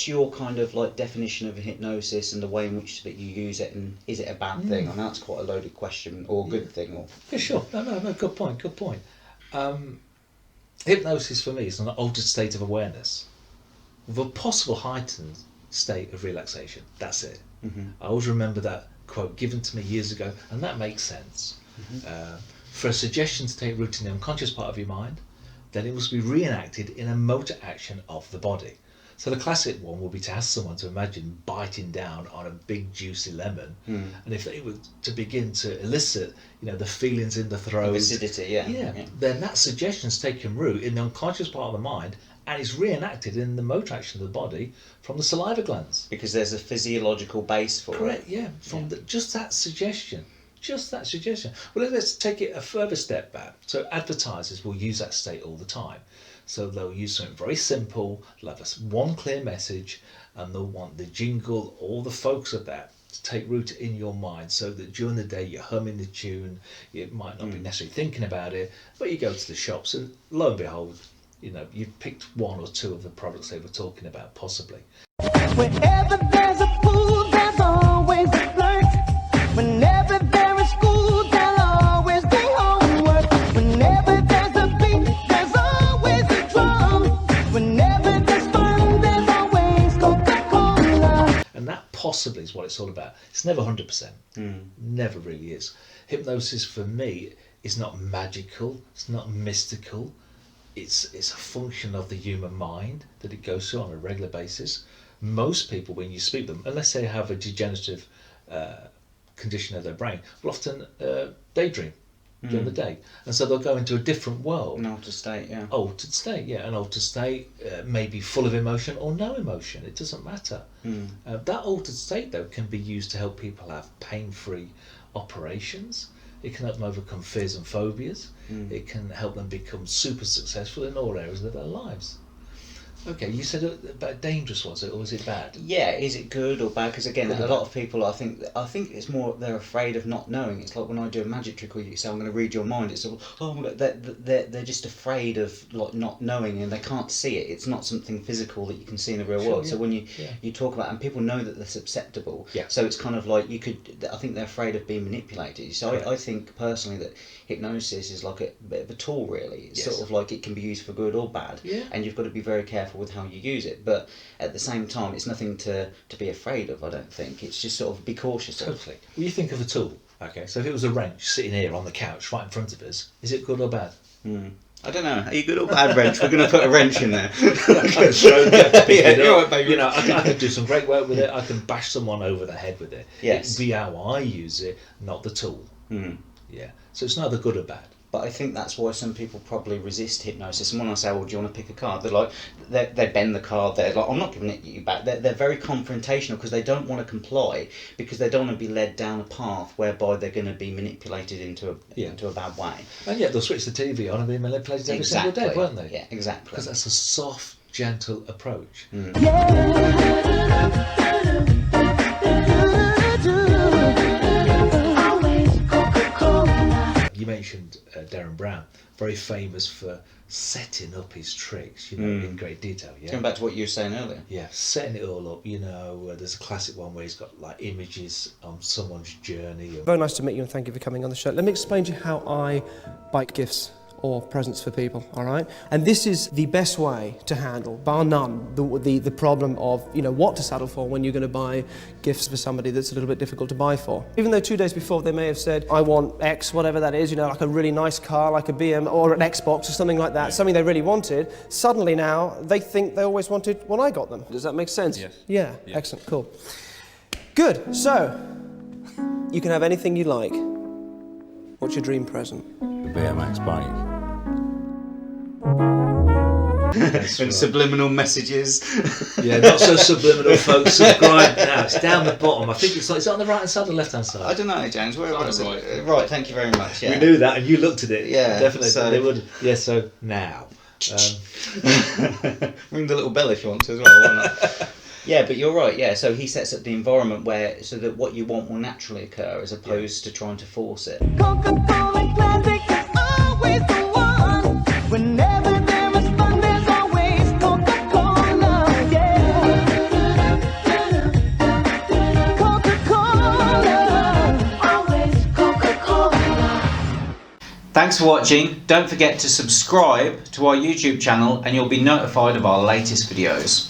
what's your kind of like definition of hypnosis and the way in which that you use it, and is it a bad thing? I know that's quite a loaded question, or a good thing, or yeah, sure. No, good point. Hypnosis for me is an altered state of awareness with a possible heightened state of relaxation. That's it. I always remember that quote given to me years ago, and that makes sense. For a suggestion to take root in the unconscious part of your mind, then it must be reenacted in a motor action of the body. So the classic one would be to ask someone to imagine biting down on a big juicy lemon, and if they were to begin to elicit, the feelings in the throat, acidity, then that suggestion's taken root in the unconscious part of the mind, and it's reenacted in the motor action of the body from the saliva glands. Because there's a physiological base for Correct, it. From just that suggestion. Well, let's take it a further step back. So advertisers will use that state all the time. So they'll use something very simple, they'll have one clear message, and they'll want the jingle, all the focus of that to take root in your mind, so that during the day you're humming the tune, you might not be necessarily thinking about it, but you go to the shops and lo and behold, you've picked one or two of the products they were talking about, possibly. Wherever there's a pool, there's always a flirt. Whenever there is school, there'll always be homework. Whenever there's a beat, there's always a drum. Whenever there's fun, there's always Coca-Cola. And that possibly is what it's all about. It's never 100%. Never really is. Hypnosis for me is not magical. It's not mystical. It's a function of the human mind that it goes through on a regular basis. Most people, when you speak to them, unless they have a degenerative condition of their brain, will often daydream during the day, and so they'll go into a different world. An altered state, yeah. An altered state, maybe full of emotion or no emotion. It doesn't matter. That altered state, though, can be used to help people have pain-free operations. It can help them overcome fears and phobias. It can help them become super successful in all areas of their lives. Okay, you said about dangerous, was it, or was it bad? Yeah, is it good or bad? Because again, a lot of people, I think it's more they're afraid of not knowing. It's like when I do a magic trick where you say I'm going to read your mind. It's they're just afraid of like not knowing, and they can't see it. It's not something physical that you can see in the real world. So when you talk about, and people know that they're susceptible. So it's kind of like I think they're afraid of being manipulated. So I think personally that hypnosis is like a bit of a tool, really. It's sort of like it can be used for good or bad, and you've got to be very careful with how you use it, but at the same time it's nothing to be afraid of. I don't think it's just sort of be cautious of. Totally. Well, you think of a tool, okay, so if it was a wrench sitting here on the couch right in front of us, is it good or bad? I don't know. Are you good or bad wrench? We're going to put a wrench in there. I could do some great work with it. I can bash someone over the head with it. It'd be how I use it, not the tool. So it's neither good or bad. But I think that's why some people probably resist hypnosis. And when I say, well, do you want to pick a card? They're like, they bend the card. They're like, I'm not giving it you back. They're very confrontational because they don't want to comply, because they don't want to be led down a path whereby they're going to be manipulated into a bad way. And yet they'll switch the TV on and be manipulated every single day, won't they? Yeah, exactly. Because that's a soft, gentle approach. You mentioned Darren Brown, very famous for setting up his tricks, in great detail. Going back to what you were saying earlier. Yeah, setting it all up. There's a classic one where he's got like images on someone's journey. Very nice to meet you, and thank you for coming on the show. Let me explain to you how I buy gifts or presents for people, all right? And this is the best way to handle, bar none, the problem of, what to settle for when you're going to buy gifts for somebody that's a little bit difficult to buy for. Even though 2 days before they may have said, I want X, whatever that is, like a really nice car, like a BM or an Xbox or something like that, something they really wanted, suddenly now they think they always wanted what I got them. Does that make sense? Yes. Yeah, excellent, cool. Good, so, you can have anything you like. What's your dream present? The BMX bike. And subliminal messages. Not so subliminal, folks. Subscribe now. It's down the bottom. I think it's on the right hand side or left hand side. I don't know, James. Where was it? Right. Right. Thank you very much. Yeah. We knew that, and you looked at it. Yeah, definitely. so- They would. Yeah. So now. Ring the little bell if you want to as well. Why not? Yeah, but you're right. Yeah, so he sets up the environment so that what you want will naturally occur, as opposed to trying to force it. Coca-Cola Classic is always the one. Whenever there is fun, there's always Coca-Cola, yeah. Thanks for watching. Don't forget to subscribe to our YouTube channel and you'll be notified of our latest videos.